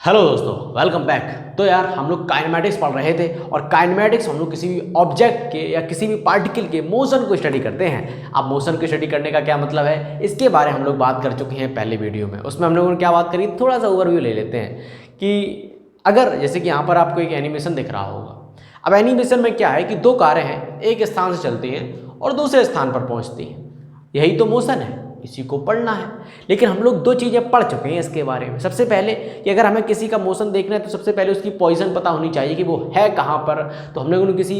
Hello दोस्तों, welcome back. तो यार हम लोग काइनेमैटिक्स पढ़ रहे थे और काइनेमैटिक्स हम लोग किसी भी ऑब्जेक्ट के या किसी भी पार्टिकल के मोशन को स्टडी करते हैं। अब मोशन को स्टडी करने का क्या मतलब है, इसके बारे में हम लोग बात कर चुके हैं पहले वीडियो में। उसमें हम लोगों ने क्या बात करी, थोड़ा सा ओवरव्यू ले लेते हैं कि अगर जैसे कि यहाँ पर आपको एक एनिमेशन दिख रहा होगा। अब एनिमेशन में क्या है कि दो कारें हैं, एक स्थान से चलती हैं और दूसरे स्थान पर पहुँचती हैं, यही तो मोशन है, इसी को पढ़ना है। लेकिन हम लोग दो चीज़ें पढ़ चुके हैं इसके बारे में। सबसे पहले कि अगर हमें किसी का मोशन देखना है तो सबसे पहले उसकी पोजीशन पता होनी चाहिए कि वो है कहाँ पर। तो हम लोगों ने किसी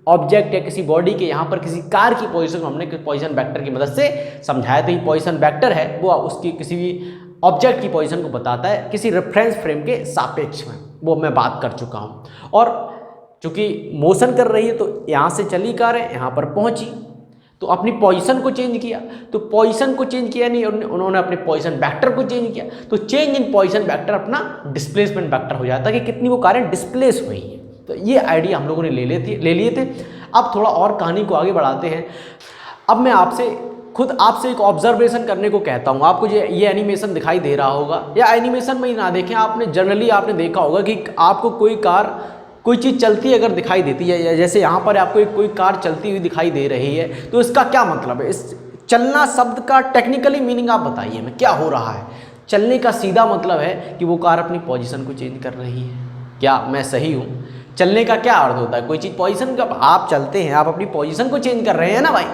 ऑब्जेक्ट या किसी बॉडी के यहाँ पर किसी कार की पोजीशन को हमने पोजीशन वेक्टर की मदद से समझाया था। पोजीशन वेक्टर है वो उसकी किसी भी ऑब्जेक्ट की पोजीशन को बताता है किसी रेफरेंस फ्रेम के सापेक्ष में, वो मैं बात कर चुका हूँ। और चूँकि मोशन कर रही है तो यहाँ से चली कारें, यहाँ पर पहुँची तो अपनी पोजीशन को चेंज किया। तो पोजीशन को चेंज किया नहीं, उन्होंने अपने पोजीशन वेक्टर को चेंज किया। तो चेंज इन पोजीशन वेक्टर अपना डिस्प्लेसमेंट वेक्टर हो जाता है कि कितनी वो कारें डिस्प्लेस हुई हैं। तो ये आइडिया हम लोगों ने ले लिए थे। अब थोड़ा और कहानी को आगे बढ़ाते हैं। अब मैं आपसे एक ऑब्जर्वेशन करने को कहता हूँ। आपको ये एनिमेशन दिखाई दे रहा होगा, या एनिमेशन में ही ना देखें, आपने जनरली आपने देखा होगा कि आपको कोई चीज़ चलती अगर दिखाई देती है, या जैसे यहाँ पर आपको कोई कार चलती हुई दिखाई दे रही है, तो इसका क्या मतलब है? इस चलना शब्द का टेक्निकली मीनिंग आप बताइए हमें, क्या हो रहा है? चलने का सीधा मतलब है कि वो कार अपनी पोजीशन को चेंज कर रही है। क्या मैं सही हूँ? चलने का क्या अर्थ होता है? कोई चीज़ पोजीशन का, आप चलते हैं, आप अपनी पोजीशन को चेंज कर रहे हैं ना भाई।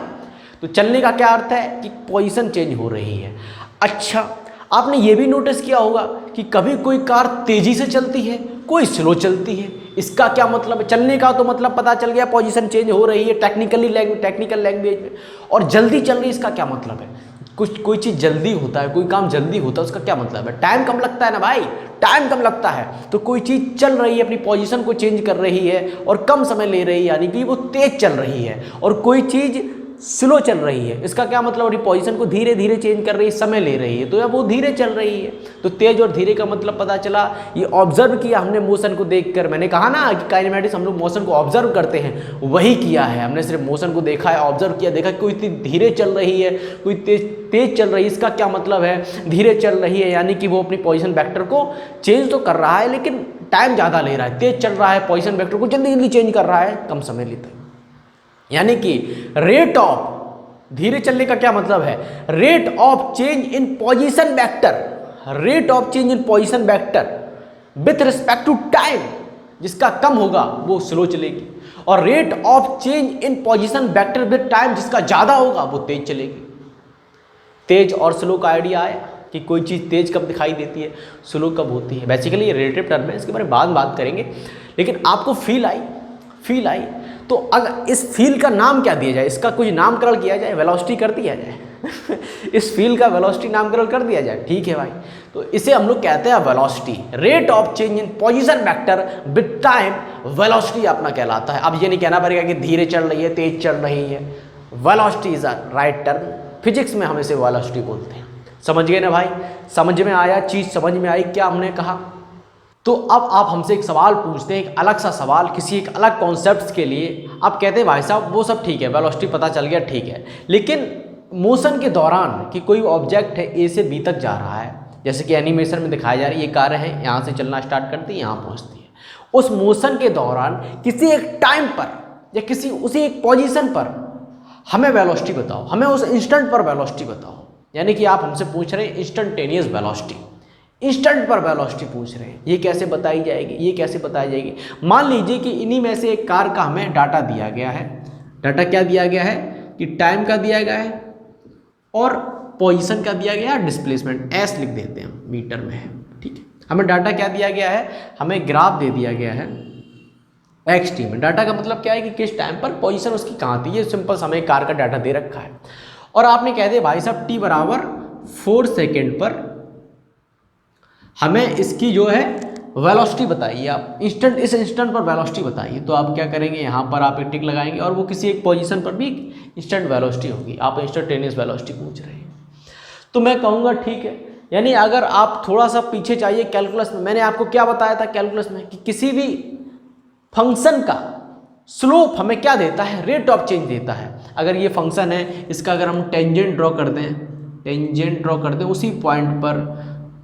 तो चलने का क्या अर्थ है कि पोजीशन चेंज हो रही है। अच्छा, आपने ये भी नोटिस किया होगा कि कभी कोई कार तेजी से चलती है, कोई स्लो चलती है। इसका क्या मतलब है? चलने का तो मतलब पता चल गया, पोजीशन चेंज हो रही है टेक्निकल लैंग्वेज में। और जल्दी चल रही है, इसका क्या मतलब है? कोई चीज़ जल्दी होता है, कोई काम जल्दी होता है, उसका क्या मतलब है? टाइम कम लगता है ना भाई, टाइम कम लगता है। तो कोई चीज़ चल रही है, अपनी पोजीशन को चेंज कर रही है और कम समय ले रही है, यानी कि वो तेज चल रही है। और कोई चीज़ स्लो चल रही है, इसका क्या मतलब? अपनी पोजीशन को धीरे धीरे चेंज कर रही है, समय ले रही है, तो या वो धीरे चल रही है। तो तेज और धीरे का मतलब पता चला, ये ऑब्जर्व किया हमने मोशन को देखकर। मैंने कहा ना कि काइनेमैटिक्स हम लोग मोशन को ऑब्जर्व करते हैं, वही किया है हमने। सिर्फ मोशन को देखा है, ऑब्जर्व किया, देखा कोई धीरे चल रही है, कोई तेज चल रही है। इसका क्या मतलब है? धीरे चल रही है यानी कि वो अपनी पोजीशन वेक्टर को चेंज तो कर रहा है, लेकिन टाइम ज़्यादा ले रहा है। तेज चल रहा है, पोजीशन वेक्टर को जल्दी जल्दी चेंज कर रहा है, कम समय लेता है। यानी कि रेट ऑफ, धीरे चलने का क्या मतलब है? Rate of change in position vector, rate of change in position vector with respect to time, जिसका कम होगा वो स्लो चलेगी। और rate of change in position vector with time, जिसका ज़्यादा होगा वो तेज चलेगी। तेज और स्लो का आइडिया आया कि कोई चीज़ तेज कब दिखाई देती है, स्लो कब होती है। बेसिकली ये रिलेटिव टर्म है, इसके बारे में बाद में बात करेंगे। लेकिन आपको फील आई तो अगर इस फील का नाम क्या दिया जाए, इसका कुछ नामकरण किया जाए, वेलोसिटी कर दिया जाए इस फील का वेलोसिटी नामकरण कर दिया जाए, ठीक है भाई। तो इसे हम लोग कहते हैं velocity. Rate of change in position vector with time, velocity अपना कहलाता है। अब ये नहीं कहना पड़ेगा कि धीरे चल रही है, तेज चल रही है। Velocity is a right term, physics में हम इसे वेलोसिटी बोलते हैं। समझ गए ना भाई? समझ में आया, चीज़ समझ में आई क्या हमने कहा? तो अब आप हमसे एक सवाल पूछते हैं, एक अलग सा सवाल, किसी एक अलग कॉन्सेप्ट के लिए। आप कहते हैं भाई साहब वो सब ठीक है, वेलोसिटी पता चल गया, ठीक है, लेकिन मोशन के दौरान कि कोई ऑब्जेक्ट है ए से बी तक जा रहा है, जैसे कि एनिमेशन में दिखाया जा रहा है, ये कार है, यहाँ से चलना स्टार्ट करती है, यहाँ पहुँचती है। उस मोशन के दौरान किसी एक टाइम पर या उसी एक पोजीशन पर हमें वेलोसिटी बताओ, हमें उस इंस्टेंट पर वेलोसिटी बताओ। यानी कि आप हमसे पूछ रहे हैं इंस्टेंटेनियस वेलोसिटी, इंस्टेंट पर वेलोसिटी पूछ रहे हैं। ये कैसे बताई जाएगी, ये कैसे बताई जाएगी? मान लीजिए कि इन्हीं में से एक कार का हमें डाटा दिया गया है। डाटा क्या दिया गया है कि टाइम का दिया गया है और पोजीशन का दिया गया है, डिस्प्लेसमेंट एस लिख देते हैं, मीटर में है, ठीक है। हमें डाटा क्या दिया गया है? हमें ग्राफ दे दिया गया है एक्स टी में। डाटा का मतलब क्या है कि किस टाइम पर पोजीशन उसकी कहाँ थी, ये सिंपल हमें कार का डाटा दे रखा है। और आपने कह दिया भाई साहब टी बराबर 4 सेकेंड पर हमें इसकी जो है वेलोसिटी बताइए। आप इस इंस्टेंट पर वेलोसिटी बताइए। तो आप क्या करेंगे, यहाँ पर आप एक टिक लगाएंगे और वो किसी एक पोजीशन पर भी इंस्टेंट वेलोसिटी होगी। आप इंस्टेंटेनियस वेलोसिटी पूछ रहे हैं, तो मैं कहूँगा ठीक है। यानी अगर आप थोड़ा सा पीछे चाहिए कैलकुलस में, मैंने आपको क्या बताया था कैलकुलस में कि किसी भी फंक्शन का स्लोप हमें क्या देता है? रेट ऑफ चेंज देता है। अगर ये फंक्शन है, इसका अगर हम टेंजेंट ड्रॉ कर दें उसी पॉइंट पर,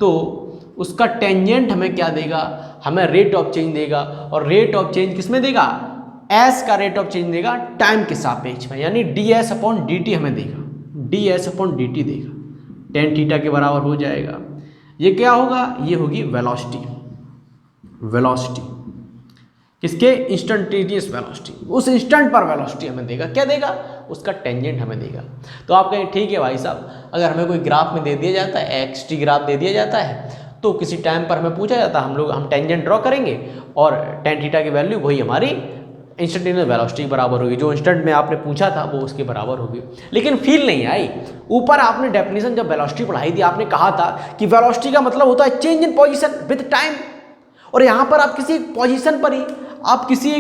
तो उसका टेंजेंट हमें क्या देगा, हमें रेट ऑफ चेंज देगा। और रेट ऑफ चेंज किस में देगा, एस का रेट ऑफ चेंज देगा टाइम के सापेक्ष में, यानी ds/dt हमें देगा, ds/dt देगा, tan थीटा के बराबर हो जाएगा। ये क्या होगा, ये होगी वेलोसिटी, वेलोसिटी किसके, इंस्टेंटेनियस वेलोसिटी, उस इंस्टेंट पर वेलोसिटी हमें देगा, क्या देगा, उसका टेंजेंट हमें देगा। तो आप कहें ठीक है भाई साहब, अगर हमें कोई ग्राफ में दे दिया जाता है, एक्स टी ग्राफ दे दिया जाता है, तो किसी टाइम पर हमें पूछा जाता है, हम टेंजेंट ड्रॉ करेंगे और tan थीटा की वैल्यू वही हमारी इंस्टेंटेनियस वेलोसिटी के बराबर होगी, जो इंस्टेंट में आपने पूछा था वो उसके बराबर होगी। लेकिन फील नहीं आई। ऊपर आपने डेफिनेशन जब वेलोसिटी पढ़ाई थी, आपने कहा था कि वेलोसिटी का मतलब होता है change in position with time, और यहाँ पर आप किसी एक पोजीशन पर ही, आप किसी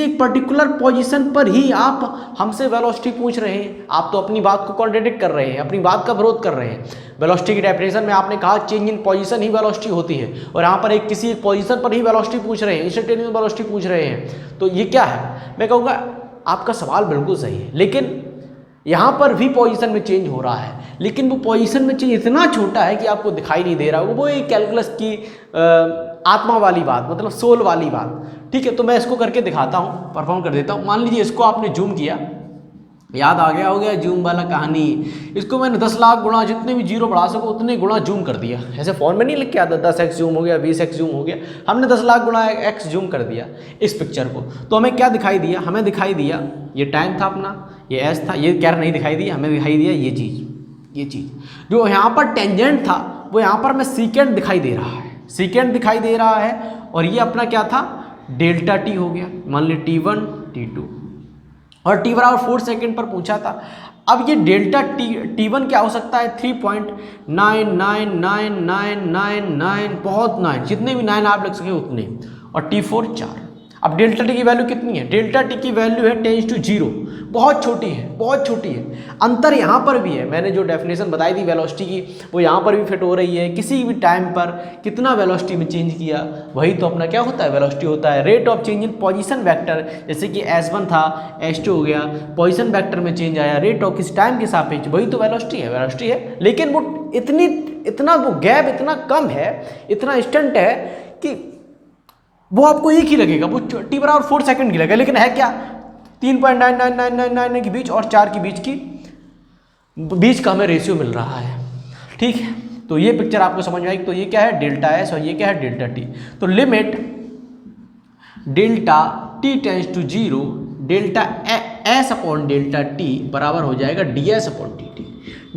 एक पर्टिकुलर पोजीशन पर ही आप हमसे वेलोसिटी पूछ रहे हैं। आप तो अपनी बात को कॉन्ट्रडिक्ट कर रहे हैं, अपनी बात का विरोध कर रहे हैं। वेलोसिटी की डेफिनेशन में आपने कहा change in position he velocity होती है, और यहाँ पर किसी एक पोजीशन पर ही वेलोसिटी पूछ रहे हैं, इंस्टेंटेनियस वेलोसिटी पूछ रहे हैं। तो ये क्या है, मैं कहूँगा आपका सवाल बिल्कुल सही है, लेकिन यहाँ पर भी पोजीशन में चेंज हो रहा है, लेकिन वो पोजीशन में चेंज इतना छोटा है कि आपको दिखाई नहीं दे रहा। वो एक कैलकुलस की आत्मा वाली बात, मतलब सोल वाली बात। ठीक है, तो मैं इसको करके दिखाता हूँ, परफॉर्म कर देता हूँ। मान लीजिए इसको आपने जूम किया, याद आ गया हो गया जूम वाला कहानी। इसको मैंने 10 लाख गुणा, जितने भी जीरो बढ़ा सको उतने गुणा जूम कर दिया। ऐसे फ़ोन में नहीं लिख के आता 10x जूम हो गया, 20x जूम हो गया, हमने 10 लाख गुणा x जूम कर दिया इस पिक्चर को। तो हमें क्या दिखाई दिया, हमें दिखाई दिया ये टाइम था अपना, ये s था, ये कैर नहीं दिखाई दिया, हमें दिखाई दिया ये चीज़ जो यहाँ पर टेंजेंट था, वो यहाँ पर हमें सेकेंड दिखाई दे रहा है, सेकेंड दिखाई दे रहा है। और ये अपना क्या था, डेल्टा टी हो गया, मान ली T1 T2, और t बराबर 4 सेकेंड पर पूछा था। अब ये डेल्टा T1 क्या हो सकता है, 3.99999, बहुत 9, जितने भी 9 आप लग सके उतने, और T4 4। अब डेल्टा टी की वैल्यू कितनी है, डेल्टा टी की वैल्यू है टेंस टू 0, बहुत छोटी है, बहुत छोटी है। अंतर यहाँ पर भी है, मैंने जो डेफिनेशन बताई थी वेलोसिटी की, वो यहाँ पर भी फिट हो रही है। किसी भी टाइम पर कितना वेलोसिटी में चेंज किया, वही तो अपना क्या होता है, वेलोसिटी होता है। Rate of change in position vector, जैसे कि S1 था S2 हो गया, पोजीशन वेक्टर में चेंज आया, रेट ऑफ किस टाइम के सापेक्ष, वही तो वेलोसिटी है, वेलोसिटी है। लेकिन वो इतना वो गैप इतना कम है, इतना इंस्टेंट है कि वो आपको एक ही लगेगा, वो t बराबर 4 सेकंड की लगेगा। लेकिन है क्या, 3.99999 के बीच और 4 के बीच का हमें रेशियो मिल रहा है। ठीक है, तो ये पिक्चर आपको समझ में आएगी। तो ये क्या है, डेल्टा एस, और ये क्या है, डेल्टा टी। तो limit delta T tends to 0, delta S upon delta T बराबर हो जाएगा ds upon D T,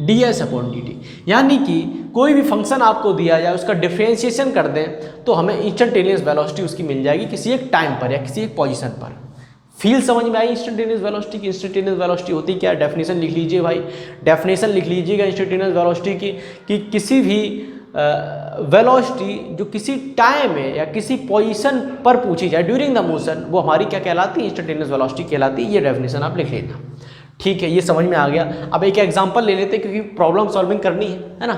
ds upon D T. यानी कि कोई भी फंक्शन आपको दिया जाए, उसका डिफरेंशिएशन कर दें, तो हमें इंस्टेंटेनियस वेलोसिटी उसकी मिल जाएगी किसी एक टाइम पर या किसी एक पोजीशन पर। फील समझ में आई इंस्टेंटेनियस वेलोसिटी की। इंस्टेंटेनियस वेलोसिटी होती क्या है, डेफिनेशन लिख लीजिए भाई, डेफिनेशन लिख लीजिएगा इंस्टेंटेनियस वेलोसिटी की, कि किसी भी वेलोसिटी जो किसी टाइम में या किसी पोजीशन पर पूछी जाए ड्यूरिंग द मोशन, वो हमारी क्या कहलाती है, इंस्टेंटेनियस वेलोसिटी कहलाती है। ये डेफिनेशन आप लिख लेना। ठीक है, ये समझ में आ गया। अब एक एग्जांपल ले लेते हैं, क्योंकि प्रॉब्लम सॉल्विंग करनी है ना।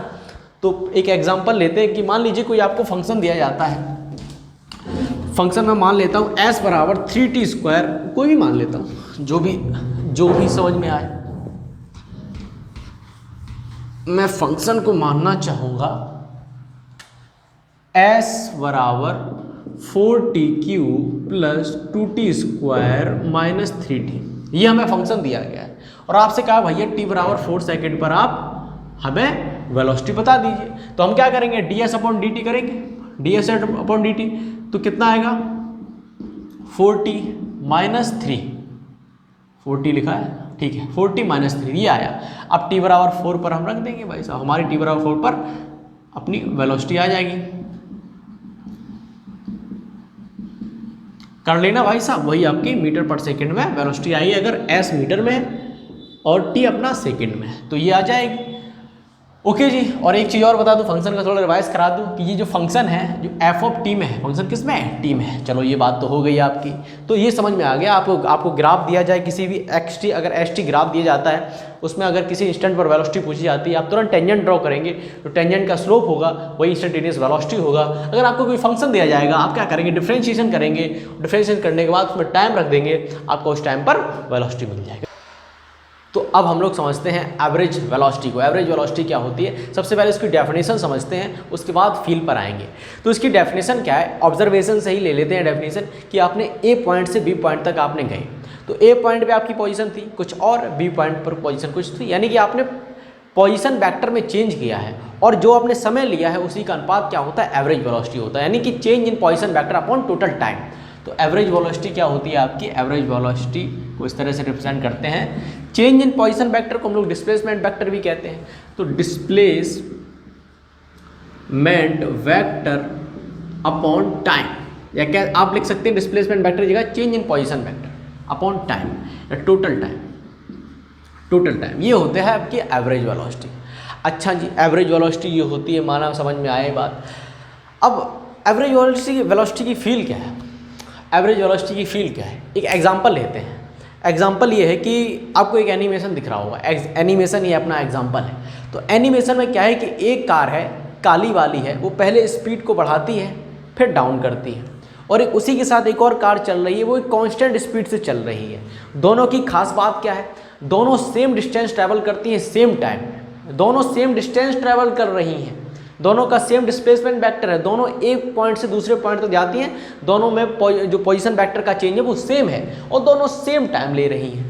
तो एक एग्जांपल लेते हैं कि मान लीजिए कोई आपको फंक्शन दिया जाता है, फंक्शन में मान लेता हूँ s बराबर 3t², कोई भी मान लेता हूँ, जो भी समझ में आए। मैं फंक्शन को मानना चाहूँगा s बराबर 4t³ plus 2t² minus 3t। ये हमें फंक्शन दिया गया है, और आपसे कहा भैया t बराबर 4 सेकेंड पर आप हमें वेलोसिटी बता दीजिए। तो हम क्या करेंगे, ds अपॉन dt करेंगे, ds अपॉन dt। तो कितना आएगा, 4t माइनस 3, 4t लिखा है, ठीक है, 4t माइनस 3 ये आया। अब t बराबर 4 पर हम रख देंगे भाई साहब, हमारी t बराबर 4 पर अपनी वेलोसिटी आ जाएगी। कर लेना भाई साहब, वही आपकी मीटर पर सेकंड में वेलोसिटी आई, अगर s मीटर में है और t अपना सेकंड में है, तो ये आ जाएगी। ओके जी, और एक चीज़ और बता दूं, फंक्शन का थोड़ा रिवाइज करा दूं कि ये जो फंक्शन है, जो एफ ऑफ टी में है, फंक्शन किस में है, टी में है। चलो ये बात तो हो गई आपकी। तो ये समझ में आ गया। आपको ग्राफ दिया जाए किसी भी एक्स टी, अगर एस टी ग्राफ दिया जाता है, उसमें अगर किसी इंस्टेंट पर वेलोसिटी पूछी जाती है, आप तुरंत टेंजेंट ड्रॉ करेंगे, तो टेंजेंट का स्लोप होगा वही इंस्टेंटेनियस वेलोसिटी होगा। अगर आपको कोई फंक्शन दिया जाएगा, आप क्या करेंगे, डिफरेंशिएशन करेंगे, डिफरेंशिएशन करने के बाद उसमें टाइम रख देंगे, आपको उस टाइम पर वेलोसिटी मिल जाएगा। तो अब हम लोग समझते हैं एवरेज वेलोसिटी को। एवरेज वेलोसिटी क्या होती है, सबसे पहले इसकी डेफिनेशन समझते हैं, उसके बाद फील पर आएंगे। तो इसकी डेफिनेशन क्या है, ऑब्जर्वेशन से ही ले लेते हैं डेफिनेशन कि आपने ए पॉइंट से बी पॉइंट तक आपने गए, तो ए पॉइंट पे आपकी पोजीशन थी कुछ और, बी पॉइंट पर पोजीशन कुछ थी, यानी कि आपने पोजीशन वेक्टर में चेंज किया है और जो आपने समय लिया है उसी का अनुपात क्या होता है, एवरेज वेलोसिटी होता है, यानी कि change in position vector upon total time. तो एवरेज वेलोसिटी क्या होती है आपकी, एवरेज वेलोसिटी को इस तरह से रिप्रेजेंट करते हैं, चेंज इन पोजीशन वेक्टर को हम लोग डिस्प्लेसमेंट वेक्टर भी कहते हैं। तो डिस्प्लेसमेंट वेक्टर अपॉन टाइम, या क्या आप लिख सकते हैं डिस्प्लेसमेंट वेक्टर की जगह change in position vector upon time या टोटल टाइम। टोटल टाइम ये होते हैं आपकी एवरेज वेलोसिटी। अच्छा जी, एवरेज वेलोसिटी ये होती है, माना समझ में आए बात। अब एवरेज वेलोसिटी की फील क्या है, एवरेज वेलोसिटी की फील क्या है, एक एग्जांपल लेते हैं। एग्जांपल ये है कि आपको एक एनिमेशन दिख रहा होगा, एनिमेशन ये अपना एग्जांपल है। तो एनिमेशन में क्या है कि एक कार है, काली वाली है, वो पहले स्पीड को बढ़ाती है फिर डाउन करती है, और एक उसी के साथ एक और कार चल रही है, वो एक कांस्टेंट स्पीड से चल रही है। दोनों की खास बात क्या है, दोनों सेम डिस्टेंस ट्रैवल करती हैं सेम टाइम, दोनों सेम डिस्टेंस ट्रैवल कर रही हैं, दोनों का सेम डिस्प्लेसमेंट वेक्टर है, दोनों एक पॉइंट से दूसरे पॉइंट तक जाती हैं, दोनों में जो पोजीशन वेक्टर का चेंज है वो सेम है और दोनों सेम टाइम ले रही हैं।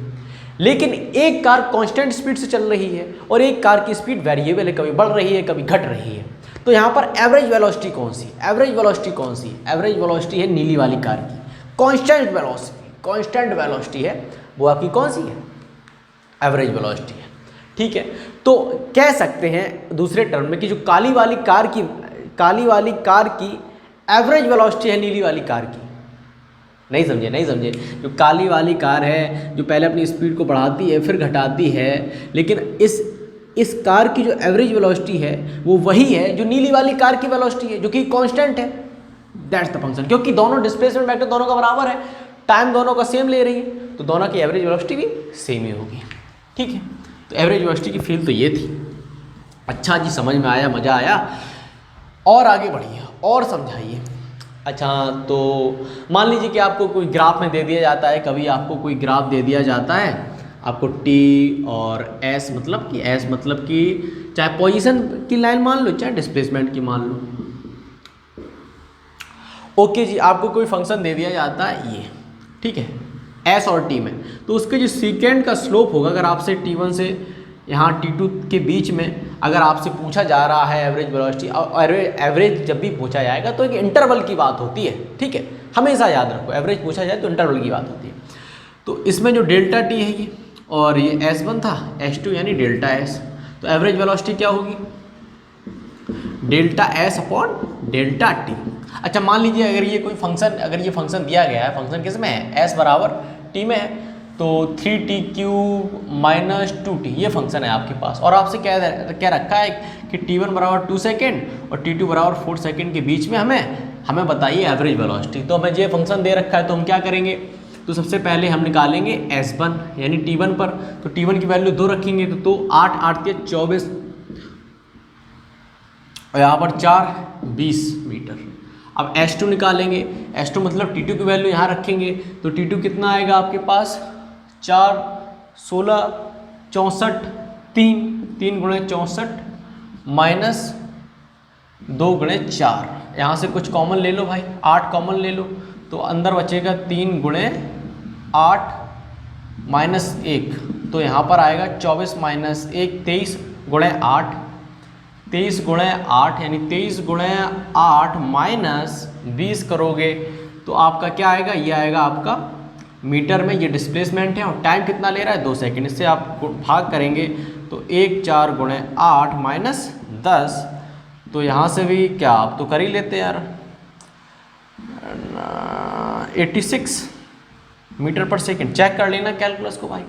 लेकिन एक कार कांस्टेंट स्पीड से चल रही है और एक कार की स्पीड वेरिएबल है, कभी बढ़ रही है कभी घट रही है। तो यहाँ पर एवरेज वेलोसिटी कौन सी, एवरेज वेलोसिटी कौन सी, एवरेज वेलोसिटी है नीली वाली कार की। कांस्टेंट वेलोसिटी है वो आपकी कौन सी है, एवरेज वेलोसिटी है। ठीक है, तो कह सकते हैं दूसरे टर्म में कि जो काली वाली कार की एवरेज वेलोसिटी है नीली वाली कार की। नहीं समझे, जो काली वाली कार है जो पहले अपनी स्पीड को बढ़ाती है फिर घटाती है, लेकिन इस कार की जो एवरेज वेलोसिटी है वो वही है जो नीली वाली कार की वेलोसिटी है, जो कि कांस्टेंट है। दैट्स द फंक्शन, क्योंकि दोनों डिस्प्लेसमेंट वेक्टर दोनों का बराबर है, टाइम दोनों का सेम ले रही है, तो दोनों की एवरेज वेलोसिटी भी सेम ही होगी। ठीक है, तो एवरेज वेलोसिटी की फील तो ये थी। अच्छा जी, समझ में आया, मज़ा आया, और आगे बढ़िए और समझाइए। अच्छा, तो मान लीजिए कि आपको कोई ग्राफ में दे दिया जाता है, कभी आपको कोई ग्राफ दे दिया जाता है, आपको T और S मतलब कि चाहे पोजीशन की लाइन मान लो चाहे डिस्प्लेसमेंट की मान लो। ओके जी, आपको कोई फंक्शन दे दिया जाता है ये, ठीक है, S और T में, तो उसके जो सीकेंड का स्लोप होगा, अगर आपसे T1 से यहाँ T2 के बीच में अगर आपसे पूछा जा रहा है एवरेज वेलोसिटी, और एवरेज जब भी पूछा जाएगा तो एक इंटरवल की बात होती है। ठीक है, हमेशा याद रखो, एवरेज पूछा जाए तो इंटरवल की बात होती है। तो इसमें जो डेल्टा T है ये, और ये S1 था, S2 यानी डेल्टा S, तो एवरेज वेलोसिटी क्या होगी, delta S upon delta T। अच्छा, मान लीजिए अगर ये फंक्शन दिया गया है, फंक्शन किस में है, S बराबर T में है, तो 3t³ - 2t ये फंक्शन है आपके पास, और आपसे क्या रखा है कि t1 बराबर 2 सेकेंड और t2 बराबर 4 सेकेंड के बीच में हमें बताइए एवरेज वेलोसिटी। तो हमें ये फंक्शन दे रखा है, तो हम क्या करेंगे, तो सबसे पहले हम निकालेंगे S1 यानी t1 पर, तो t1 की वैल्यू 2 रखेंगे, तो 8 8 × 24 और यहाँ पर 4 20 मीटर। अब S2 निकालेंगे, S2 मतलब T2 की वैल्यू यहाँ रखेंगे, तो T2 कितना आएगा आपके पास, 4 16 64 3 3 × 64 माइनस 2 × 4, यहाँ से कुछ कॉमन ले लो भाई, 8 कॉमन ले लो, तो अंदर बचेगा 3 × 8 माइनस 1, तो यहाँ पर आएगा 24 - 1 23 × 8, 23 × 8 यानी 23 × 8 माइनस 20 करोगे तो आपका क्या आएगा, ये आएगा आपका मीटर में, ये डिस्प्लेसमेंट है, और टाइम कितना ले रहा है, 2 सेकेंड। इससे आप भाग करेंगे तो 1 4 × 8 माइनस 10, तो यहाँ से भी क्या आप तो कर ही लेते यार, 86 मीटर पर सेकेंड। चेक कर लेना कैलकुलस को भाई,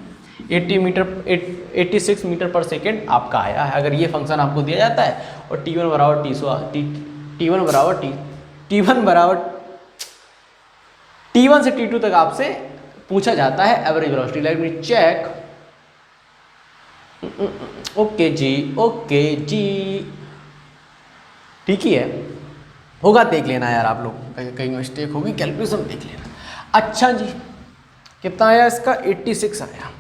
86 मीटर पर सेकेंड आपका आया है, अगर ये फंक्शन आपको दिया जाता है, और T1 बराबर T1 से T2 तक आपसे पूछा जाता है average velocity. Let me check. Okay ji, ठीक ही है, होगा, देख लेना यार आप लोग, कहीं मिस्टेक होगी, कैलकुलेशन देख लेना। अच्छा जी, कितना आया इसका, 86 आया।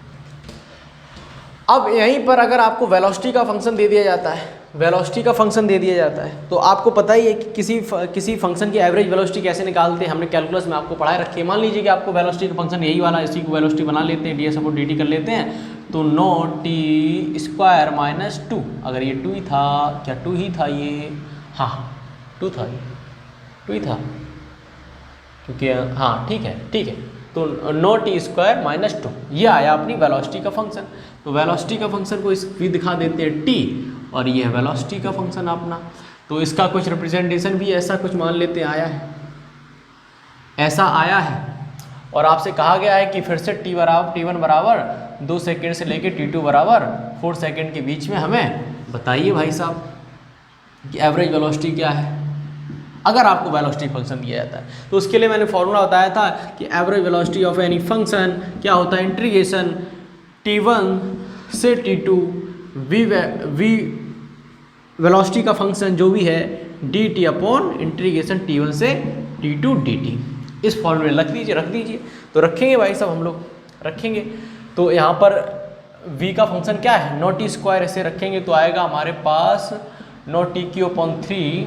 अब यहीं पर अगर आपको वेलोसिटी का फंक्शन दे दिया जाता है, वेलोसिटी का फंक्शन दे दिया जाता है, तो आपको पता ही है कि किसी फंक्शन की एवरेज वेलोसिटी कैसे निकालते हैं, हमने कैलकुलस में आपको पढ़ाई रखी है। मान लीजिए कि आपको वेलोसिटी का फंक्शन यही वाला, इसी को वेलोसिटी बना लेते हैं, ds अपॉन dt कर लेते हैं, तो नो t स्क्वायर माइनस 2, अगर ये 2 ही था, क्या 2 ही था ये, हाँ 2 था, ये 2 ही था, क्योंकि हाँ ठीक है, तो नो टी स्क्वायर माइनस 2, ये आया अपनी वेलोसिटी का फंक्शन। तो वेलोसिटी का फंक्शन को इस भी दिखा देते हैं t, और ये है वेलोसिटी का फंक्शन अपना। तो इसका कुछ रिप्रेजेंटेशन भी ऐसा कुछ मान लेते हैं आया है, ऐसा आया है, और आपसे कहा गया है कि फिर से t1 बराबर 2 सेकेंड से लेके t2 बराबर 4 सेकेंड के बीच में हमें बताइए भाई साहब कि एवरेज वेलोसिटी क्या है, अगर आपको वेलोसिटी फंक्शन दिया जाता है। तो उसके लिए मैंने फॉर्मूला बताया था कि average velocity of any function क्या होता है, इंटीग्रेशन t1 से t2 v वेलोसिटी का फंक्शन जो भी है dt अपॉन इंटीग्रेशन t1 से t2 dt। इस फॉर्मूले रख दीजिए। तो रखेंगे भाई साहब, हम लोग रखेंगे। तो यहाँ पर v का फंक्शन क्या है, नो टी स्क्वायर, ऐसे रखेंगे तो आएगा हमारे पास no T Q upon 3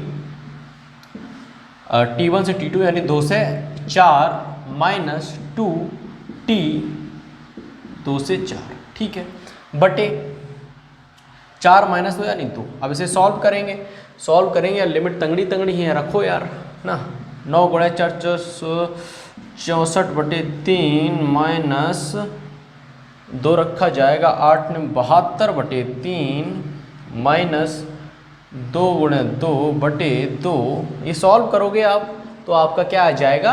t1 से t2 यानी 2 से 4 माइनस 2t 2 से 4, ठीक है, बटे 4 माइनस 2 यानी 2। अब इसे सॉल्व करेंगे यार, लिमिट तंगड़ी है, रखो यार ना, 9 गुणा 4 64 बटे 3 माइनस 2 रखा जाएगा 8 ने 72 बटे 3 माइनस 2 गुणे 2 बटे 2। ये सॉल्व करोगे आप तो आपका क्या आ जाएगा,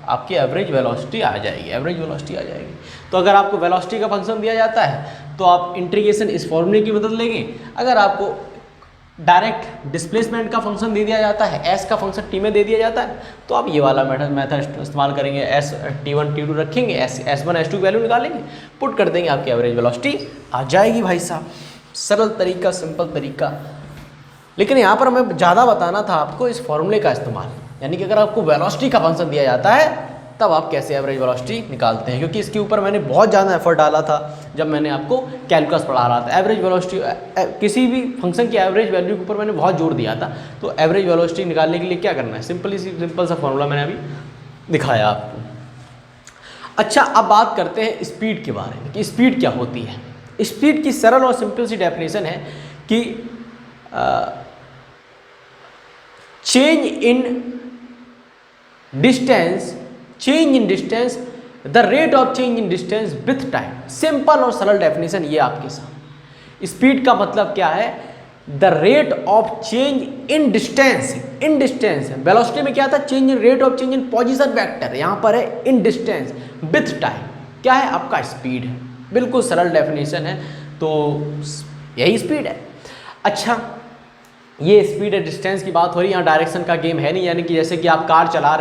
आपकी एवरेज वेलोसिटी आ जाएगी। तो अगर आपको वेलोसिटी का फंक्शन दिया जाता है तो आप इंटीग्रेशन इस फॉर्मूले की मदद लेंगे। अगर आपको डायरेक्ट डिस्प्लेसमेंट का फंक्शन दे दिया जाता है, एस का फंक्शन टी में दे दिया जाता है, तो आप ये वाला मेथड इस्तेमाल करेंगे, एस t1 t2 रखेंगे, s1 s2 की वैल्यू निकालेंगे, पुट कर देंगे, आपकी एवरेज वेलोसिटी आ जाएगी भाई साहब। सरल तरीका, सिंपल तरीका। लेकिन यहाँ पर हमें ज़्यादा बताना था आपको इस फॉर्मूले का इस्तेमाल, यानी कि अगर आपको वेलोसिटी का फंक्शन दिया जाता है तब आप कैसे एवरेज वेलोसिटी निकालते हैं, क्योंकि इसके ऊपर मैंने बहुत ज़्यादा एफर्ट डाला था जब मैंने आपको कैलकुलस पढ़ा रहा था। एवरेज वेलोसिटी, किसी भी फंक्शन की एवरेज वैल्यू के ऊपर मैंने बहुत जोर दिया था। तो एवरेज वेलोसिटी निकालने के लिए क्या करना है, सिंपल सा फॉर्मूला मैंने अभी दिखाया आपको। अच्छा, अब बात करते हैं स्पीड के बारे में कि स्पीड क्या होती है। स्पीड की सरल और सिंपल सी डेफिनेशन है कि change in distance the rate of change in distance with time. Simple और सरल डेफिनेशन ये आपके साथ। स्पीड का मतलब क्या है, the rate of change in distance. Velocity में क्या था, change in rate of change in position vector, यहाँ पर है इन डिस्टेंस विथ टाइम, क्या है आपका स्पीड है। बिल्कुल सरल डेफिनेशन है, तो यही स्पीड है। अच्छा, ये स्पीड एंड डिस्टेंस की बात हो रही है, यहाँ डायरेक्शन का गेम है नहीं, यानी कि जैसे कि आप कार चला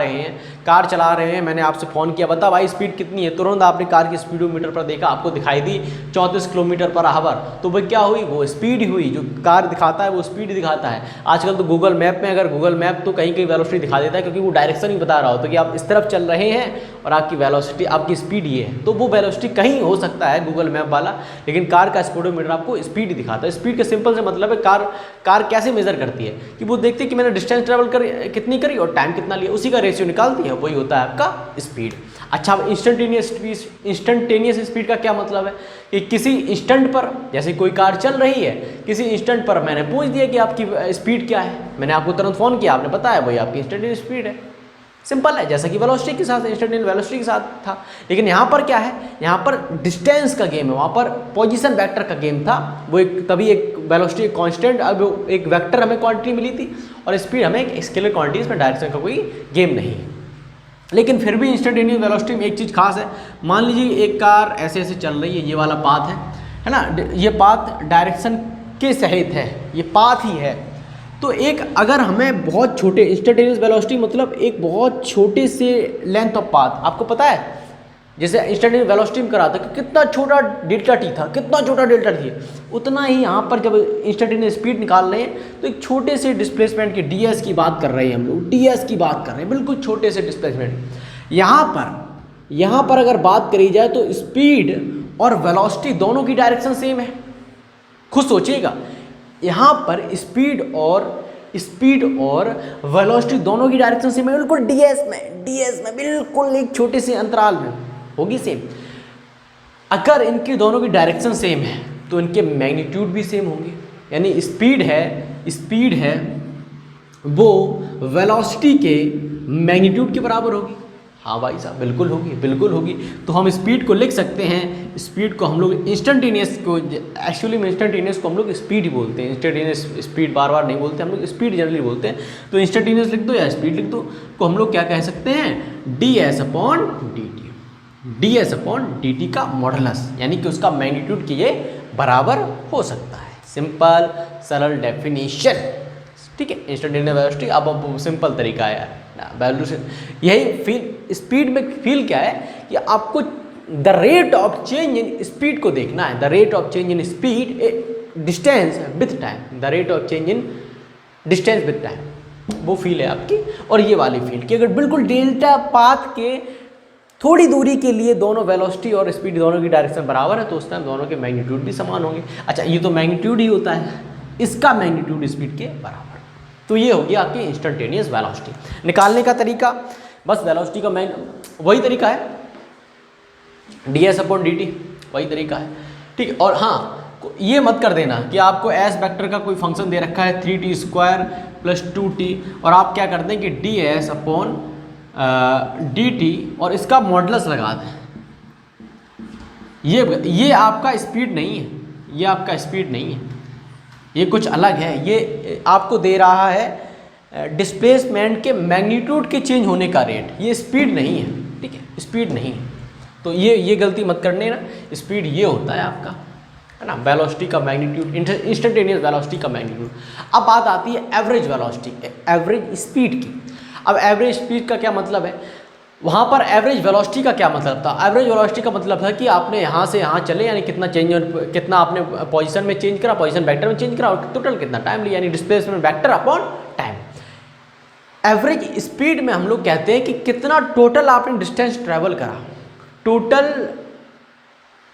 रहे हैं, मैंने आपसे फ़ोन किया, बता भाई स्पीड कितनी है, तुरंत आपने कार की स्पीडोमीटर पर देखा, आपको दिखाई दी 34 किलोमीटर पर आवर, तो वो क्या हुई, वो स्पीड ही हुई। जो कार दिखाता है वो स्पीड दिखाता है। आजकल तो गूगल मैप में, अगर गूगल मैप तो कहीं वेलोसिटी दिखा देता है, क्योंकि वो डायरेक्शन ही बता रहा हो, तो कि आप इस तरफ चल रहे हैं और आपकी वेलोसिटी, आपकी स्पीड ये है, तो वो वेलोसिटी कहीं हो सकता है गूगल मैप वाला, लेकिन कार का स्पीडोमीटर आपको स्पीड दिखाता है। स्पीड का सिंपल से मतलब है कार कैसे मेजर करती है कि वो देखती है कि मैंने डिस्टेंस ट्रेवल कितनी करी और टाइम कितना लिया, उसी का रेशियो निकालती है, वही होता है आपका स्पीड। अच्छा, अब इंस्टेंटेनियस स्पीड का क्या मतलब है कि किसी इंस्टेंट पर, जैसे कोई कार चल रही है, किसी इंस्टेंट पर मैंने पूछ दिया कि आपकी स्पीड क्या है, मैंने आपको तुरंत फ़ोन किया, आपने बताया वही आपकी इंस्टेंटेनियस स्पीड है। सिंपल है, जैसा कि वेलोसिटी के साथ, इंस्टेंटेनियस वेलोसिटी के साथ था। लेकिन यहाँ पर क्या है, यहाँ पर डिस्टेंस का गेम है, वहाँ पर पोजीशन वेक्टर का गेम था। वो तभी एक वेलोसिटी कांस्टेंट, अब एक वेक्टर हमें क्वांटिटी मिली थी और स्पीड हमें एक स्केलर क्वांटिटी, इसमें डायरेक्शन का कोई गेम नहीं है। लेकिन फिर भी इंस्टेंटेनियस वेलोसिटी में एक चीज़ खास है। मान लीजिए एक कार ऐसे ऐसे चल रही है, ये वाला पाथ है ना, ये पाथ डायरेक्शन के सहित है, ये पाथ ही है। तो एक अगर हमें बहुत छोटे इंस्टेंटेनियस वेलोसिटी मतलब एक बहुत छोटे से लेंथ ऑफ पाथ, आपको पता है जैसे इंस्टेंटेनियस वेलोसिटी में करा था कि कितना छोटा डेल्टा टी था, कितना छोटा डेल्टा टी है, उतना ही यहाँ पर जब इंस्टेंटेनियस स्पीड निकाल रहे हैं तो एक छोटे से डिस्प्लेसमेंट के ds की बात कर रहे हैं हम लोग, ds की बात कर रहे हैं, बिल्कुल छोटे से डिस्प्लेसमेंट। यहाँ पर अगर बात करी जाए तो स्पीड और वेलोसिटी दोनों की डायरेक्शन सेम है, खुद सोचिएगा, यहाँ पर स्पीड और वेलोसिटी दोनों की डायरेक्शन सेम है, बिल्कुल डीएस में बिल्कुल एक छोटे से अंतराल में होगी सेम। अगर इनकी दोनों की डायरेक्शन सेम है तो इनके मैग्नीट्यूड भी सेम होंगे, यानी स्पीड है वो वेलोसिटी के मैग्नीट्यूड के बराबर होगी। हाँ भाई साहब, बिल्कुल होगी। तो हम स्पीड को लिख सकते हैं, स्पीड को हम लोग इंस्टेंटेनियस को, एक्चुअली में इंस्टेंटेनियस को हम लोग स्पीड ही बोलते हैं, इंस्टेंटेनियस स्पीड बार बार नहीं बोलते, हम लोग स्पीड जनरली बोलते हैं। तो इंस्टेंटेनियस लिख दो या स्पीड लिख दो, को हम लोग क्या कह सकते हैं, ds अपॉन dt का मॉडुलस, यानी कि उसका मैग्नीट्यूड के ये बराबर हो सकता है। सिंपल सरल डेफिनेशन, ठीक है। इंस्टेंटेनियस वेलोसिटी अब सिंपल तरीका है यार, वेलोसिटी यही फील, स्पीड में फील क्या है कि आपको the rate of change in speed को देखना है, the rate of change in speed distance with time, the rate of change in distance with time, वो फील है आपकी। और ये वाली फील कि अगर बिल्कुल डेल्टा पाथ के थोड़ी दूरी के लिए दोनों वेलोसिटी और स्पीड दोनों की डायरेक्शन बराबर है तो उस टाइम दोनों के मैग्नीट्यूड भी समान होंगे। अच्छा, ये तो मैग्नीट्यूड ही होता है, इसका मैग्नीट्यूड स्पीड के बराबर। तो ये होगी आपकी इंस्टेंटेनियस वेलोसिटी। निकालने का तरीका बस वेलोसिटी का वही तरीका है, ds अपॉन dt, वही तरीका है, ठीक। और हाँ, ये मत कर देना कि आपको एस वेक्टर का कोई फंक्शन दे रखा है 3t² + 2t और आप क्या करते हैं कि ds अपॉन dt और इसका मॉडुलस लगा दें। ये आपका स्पीड नहीं है, ये आपका स्पीड नहीं है, ये कुछ अलग है। ये आपको दे रहा है डिस्प्लेसमेंट के मैग्नीट्यूड के चेंज होने का रेट, ये स्पीड नहीं है, ठीक है, स्पीड नहीं है। तो ये गलती मत करने ना, स्पीड ये होता है आपका, है ना, वेलोसिटी का मैग्नीट्यूड, इंस्टेंटेनियस वेलोसिटी का मैग्नीट्यूड। अब बात आती है एवरेज वेलोसिटी, एवरेज स्पीड की। अब एवरेज स्पीड का क्या मतलब है, वहाँ पर एवरेज वेलोसिटी का क्या मतलब था। एवरेज वेलोसिटी का मतलब था कि आपने यहाँ से यहाँ चले, यानी कितना आपने पोजीशन में चेंज करा, पोजीशन वेक्टर में चेंज करा और टोटल कितना टाइम लिया, यानी displacement vector upon time. Average speed में हम लोग कहते हैं कि कितना टोटल आपने डिस्टेंस ट्रैवल करा, टोटल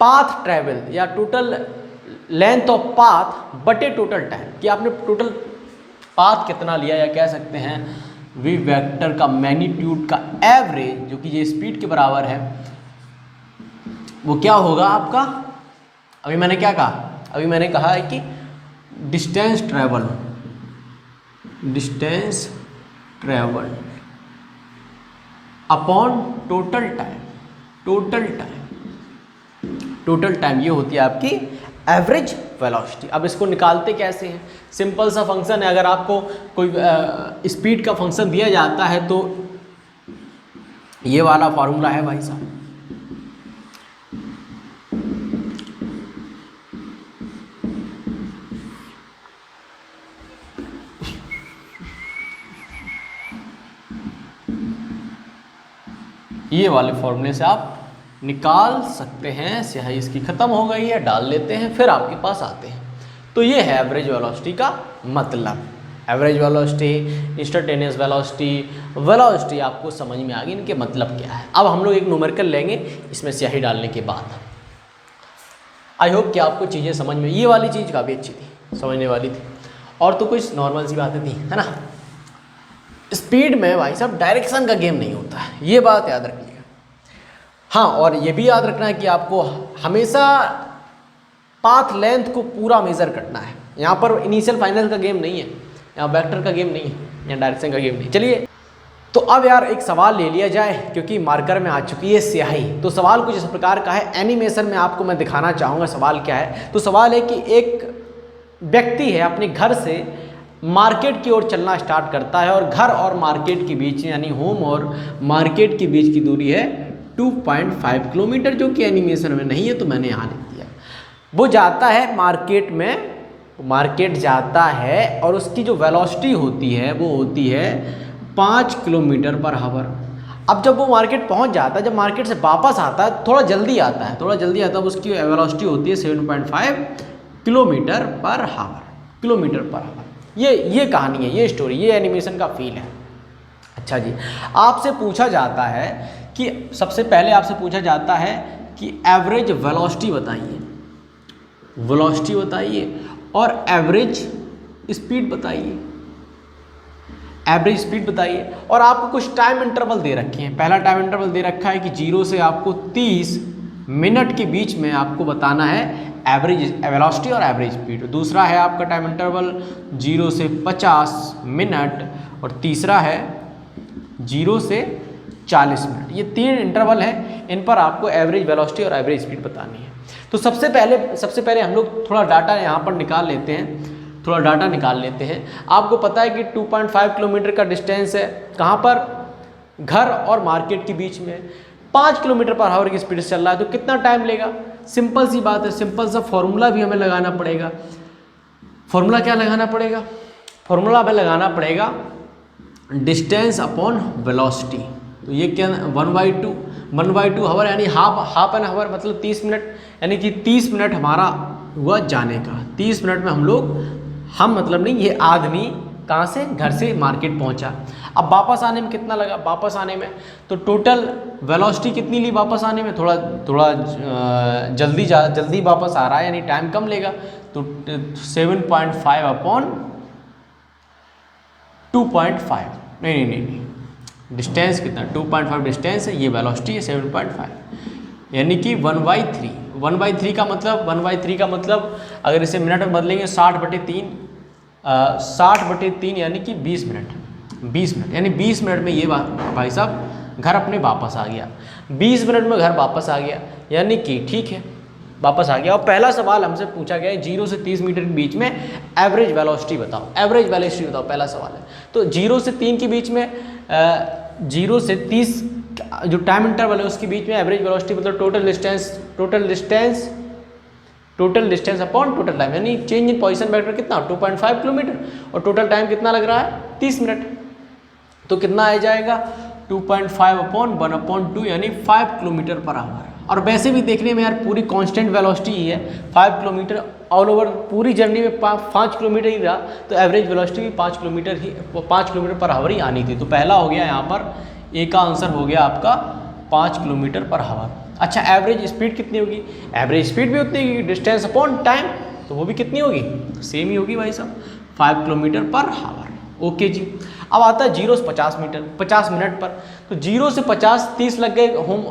पाथ ट्रैवल या टोटल लेंथ ऑफ पाथ बटे टोटल टाइम, कि आपने टोटल पाथ कितना लिया, या कह सकते हैं वी वेक्टर का मैग्नीट्यूड का एवरेज, जो कि ये स्पीड के बराबर है, वो क्या होगा आपका। अभी मैंने क्या कहा, अभी मैंने कहा है कि distance travel upon total time, ये होती है आपकी एवरेज वेलोसिटी। अब इसको निकालते कैसे हैं, सिंपल सा फंक्शन है। अगर आपको कोई स्पीड का फंक्शन दिया जाता है तो ये वाला फॉर्मूला है भाई साहब, ये वाले फॉर्मूले से आप निकाल सकते हैं। स्याही इसकी ख़त्म हो गई है, डाल लेते हैं, फिर आपके पास आते हैं। तो ये है एवरेज वेलोसिटी का मतलब। एवरेज वेलोसिटी, इंस्टेंटेनियस वेलोसिटी आपको समझ में आ गई, इनके मतलब क्या है। अब हम लोग एक न्यूमेरिकल लेंगे इसमें स्याही डालने के बाद। आई होप कि आपको चीज़ें समझ में, ये वाली चीज़ काफ़ी अच्छी थी, समझने वाली थी, और तो कुछ नॉर्मल सी बातें थी, है ना। स्पीड में भाई साहब डायरेक्शन का गेम नहीं होता है, ये बात याद रखिएगा। हाँ, और ये भी याद रखना है कि आपको हमेशा पाथ लेंथ को पूरा मेज़र करना है। यहाँ पर इनिशियल फाइनल का गेम नहीं है, यहाँ वेक्टर का गेम नहीं है, यहाँ डायरेक्शन का गेम नहीं। चलिए, तो अब यार एक सवाल ले लिया जाए, क्योंकि मार्कर में आ चुकी है स्याही। तो सवाल कुछ इस प्रकार का है, एनिमेशन में आपको मैं दिखाना चाहूँगा सवाल क्या है। तो सवाल है कि एक व्यक्ति है अपने घर से मार्केट की ओर चलना स्टार्ट करता है, और घर और मार्केट के बीच, यानी होम और मार्केट के बीच की दूरी है 2.5 किलोमीटर, जो कि एनिमेशन में नहीं है तो मैंने यहाँ लिख दिया। वो जाता है मार्केट में, मार्केट जाता है और उसकी जो वेलोसिटी होती है वो होती है 5 किलोमीटर पर आवर। अब जब वो मार्केट पहुँच जाता है, जब मार्केट से वापस आता है, थोड़ा जल्दी आता है, उसकी वेलोसिटी होती है 7.5 किलोमीटर पर आवर। ये कहानी है, ये स्टोरी, ये एनिमेशन का फील है। अच्छा जी, आपसे पूछा जाता है कि सबसे पहले आपसे पूछा जाता है कि एवरेज वेलोसिटी बताइए, और एवरेज स्पीड बताइए, एवरेज स्पीड बताइए। और आपको कुछ टाइम इंटरवल दे रखे हैं। पहला टाइम इंटरवल दे रखा है कि 0 से आपको 30 मिनट के बीच में आपको बताना है एवरेज वेलोसिटी और एवरेज स्पीड। दूसरा है आपका टाइम इंटरवल 0 से 50 मिनट, और तीसरा है 0 से 40 मिनट। ये 3 इंटरवल है, इन पर आपको एवरेज वेलोसिटी और एवरेज स्पीड बतानी है। तो सबसे पहले हम लोग थोड़ा डाटा यहाँ पर निकाल लेते हैं, आपको पता है कि 2.5 किलोमीटर का डिस्टेंस है, कहाँ पर, घर और मार्केट के बीच में। 5 किलोमीटर पर आवर की स्पीड से चल रहा है, तो कितना टाइम लेगा? सिंपल सी बात है, सिंपल सा फॉर्मूला भी हमें लगाना पड़ेगा। फॉर्मूला क्या लगाना पड़ेगा? फॉर्मूला हमें लगाना पड़ेगा डिस्टेंस अपॉन वेलोसिटी। तो ये क्या, 1/2 हावर, यानी हाफ एन हावर मतलब 30 मिनट, यानी कि 30 मिनट हमारा हुआ जाने का। 30 मिनट में हम मतलब नहीं, ये आदमी कहाँ से, घर से मार्केट पहुँचा। अब वापस आने में कितना लगा? वापस आने में तो टोटल वेलोसिटी कितनी ली वापस आने में? थोड़ा जल्दी वापस आ रहा है, यानी टाइम कम लेगा। तो 7.5 अपॉन 2.5, नहीं, डिस्टेंस कितना, 2.5 डिस्टेंस है, ये वेलोसिटी है 7.5, यानी कि 1/3। 1/3 का मतलब अगर इसे मिनट में बदलेंगे 60/3, 60/3 यानी कि 20 मिनट, यानी 20 मिनट में ये भाई साहब घर अपने वापस आ गया। 20 मिनट में घर वापस आ गया, यानी कि ठीक है, वापस आ गया। और पहला सवाल हमसे पूछा गया है 0 से 30 मीटर के बीच में एवरेज वेलोसिटी बताओ, पहला सवाल है। तो 0 से 3 के बीच में 0 से 30 जो टाइम इंटरवल है उसके बीच में एवरेज वेलोसिटी मतलब total distance upon total time, यानी चेंज इन पोजीशन वेक्टर कितना, 2.5 किलोमीटर, और टोटल टाइम कितना लग रहा है, 30 मिनट। तो कितना आ जाएगा, 2.5 अपॉन 1/2, यानी 5 किलोमीटर पर आवर। और वैसे भी देखने में यार पूरी कांस्टेंट वेलोसिटी ही है, 5 किलोमीटर ऑल ओवर पूरी जर्नी में 5 किलोमीटर ही रहा, तो एवरेज वेलोसिटी भी 5 किलोमीटर पर आवर ही आनी थी। तो पहला हो गया यहाँ पर, ए का आंसर हो गया आपका 5 किलोमीटर पर आवर। अच्छा, एवरेज स्पीड कितनी होगी? एवरेज स्पीड भी उतनी होगी, डिस्टेंस अपॉन टाइम, तो वो भी कितनी होगी, सेम ही होगी भाई साहब, 5 किलोमीटर पर आवर। ओके जी। अब आता है 0 से 50 मिनट पर। तो 0 से 50, 30 लग गए होम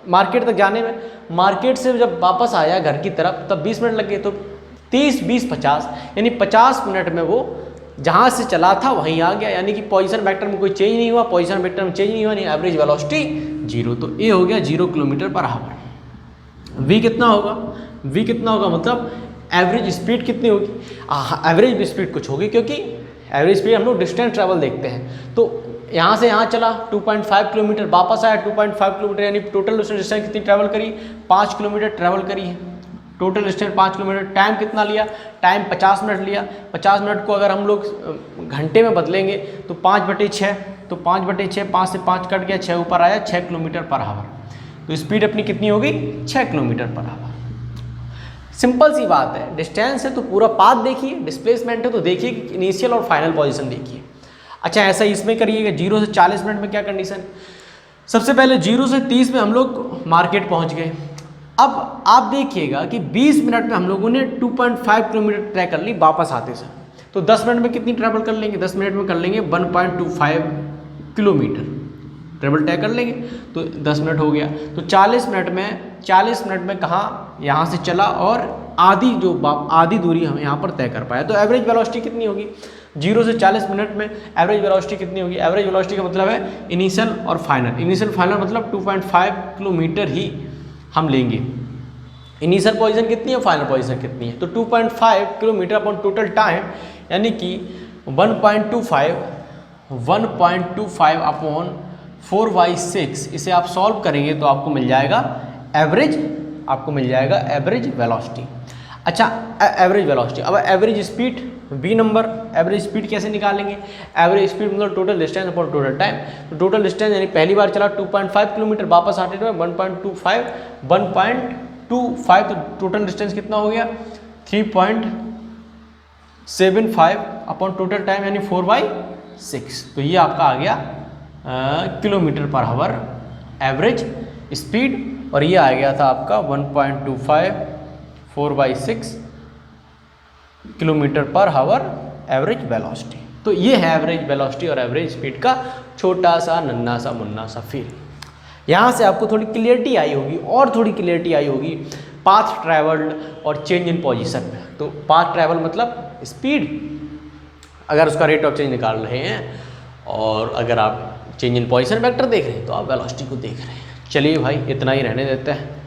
मार्केट तक जाने में। मार्केट से जब वापस आया घर की तरफ तब 20 मिनट लग गए। तो 30, 20, 50, यानी 50 मिनट में वो जहाँ से चला था वहीं आ गया, यानी कि पोजीशन वेक्टर में कोई चेंज नहीं हुआ, यानी एवरेज वेलोसिटी 0। तो ए हो गया 0 किलोमीटर पर आवर। वी कितना होगा मतलब एवरेज स्पीड कितनी होगी? एवरेज स्पीड कुछ होगी, क्योंकि एवरेज स्पीड हम लोग डिस्टेंस ट्रैवल देखते हैं। तो यहाँ से यहाँ चला 2.5 किलोमीटर, वापस आया 2.5 किलोमीटर, यानी टोटल डिस्टेंस कितनी ट्रैवल करी, 5 किलोमीटर ट्रैवल करी है। Total distance 5 kilometre. टाइम कितना लिया? टाइम 50 मिनट लिया। 50 मिनट को अगर हम लोग घंटे में बदलेंगे तो 5/6, तो 5/6, 5 से 5 कट गया, 6 ऊपर आया, 6 किलोमीटर पर आवर। तो स्पीड अपनी कितनी होगी, 6 किलोमीटर पर आवर। सिंपल सी बात है, डिस्टेंस है तो पूरा पाथ देखिए, डिस्प्लेसमेंट है तो देखिए कि इनिशियल और फाइनल पोजीशन देखिए। अच्छा, ऐसा इसमें करिएगा 0 से 40 मिनट में क्या कंडीशन? सबसे पहले 0 से 30 में हम लोग मार्केट पहुंच गए। अब आप देखिएगा कि 20 मिनट में हम लोगों ने 2.5 किलोमीटर तय कर ली वापस आते से। तो 10 मिनट में कितनी ट्रैवल कर लेंगे? 10 मिनट में कर लेंगे 1.25 किलोमीटर ट्रैवल तय कर लेंगे। तो 10 मिनट हो गया। तो 40 मिनट में कहाँ, यहाँ से चला और आधी दूरी हम यहाँ पर तय कर पाया। तो एवरेज वेलोसिटी कितनी होगी? 0 से 40 मिनट में एवरेज वेलोसिटी कितनी होगी? एवरेज वेलोसिटी का मतलब है इनिशियल और फाइनल। इनिशियल फाइनल मतलब 2.5 किलोमीटर ही हम लेंगे। इनिशियल पोजीशन कितनी है, फाइनल पोजीशन कितनी है? तो 2.5 किलोमीटर अपॉन टोटल टाइम, यानी कि 1.25 अपॉन 4/6। इसे आप सॉल्व करेंगे तो आपको मिल जाएगा एवरेज वेलोसिटी। अच्छा, एवरेज वेलोसिटी। अब average speed, B number, average speed कैसे निकालेंगे? एवरेज स्पीड मतलब total distance upon total time. तो टोटल डिस्टेंस यानी पहली बार चला 2.5 किलोमीटर, वापस आते हुए 1.25, तो टोटल डिस्टेंस कितना हो गया? 3.75 अपॉन टोटल टाइम, यानी 4/6। तो ये आपका आ गया kilometre per hour average speed, और ये आ गया था आपका 1.25 4/6 किलोमीटर पर हावर एवरेज वेलोसिटी। तो ये है एवरेज वेलोसिटी और एवरेज स्पीड का छोटा सा नन्ना सा मुन्ना सा फील। यहाँ से आपको थोड़ी क्लियरिटी आई होगी और थोड़ी क्लियरिटी आई होगी पाथ ट्रैवल्ड और चेंज इन पोजीशन में। तो पाथ ट्रैवल मतलब स्पीड, अगर उसका रेट ऑफ चेंज निकाल रहे हैं, और अगर आप चेंज इन पोजीशन वेक्टर देख रहे हैं तो आप वेलोसिटी को देख रहे हैं। चलिए भाई इतना ही रहने देते हैं।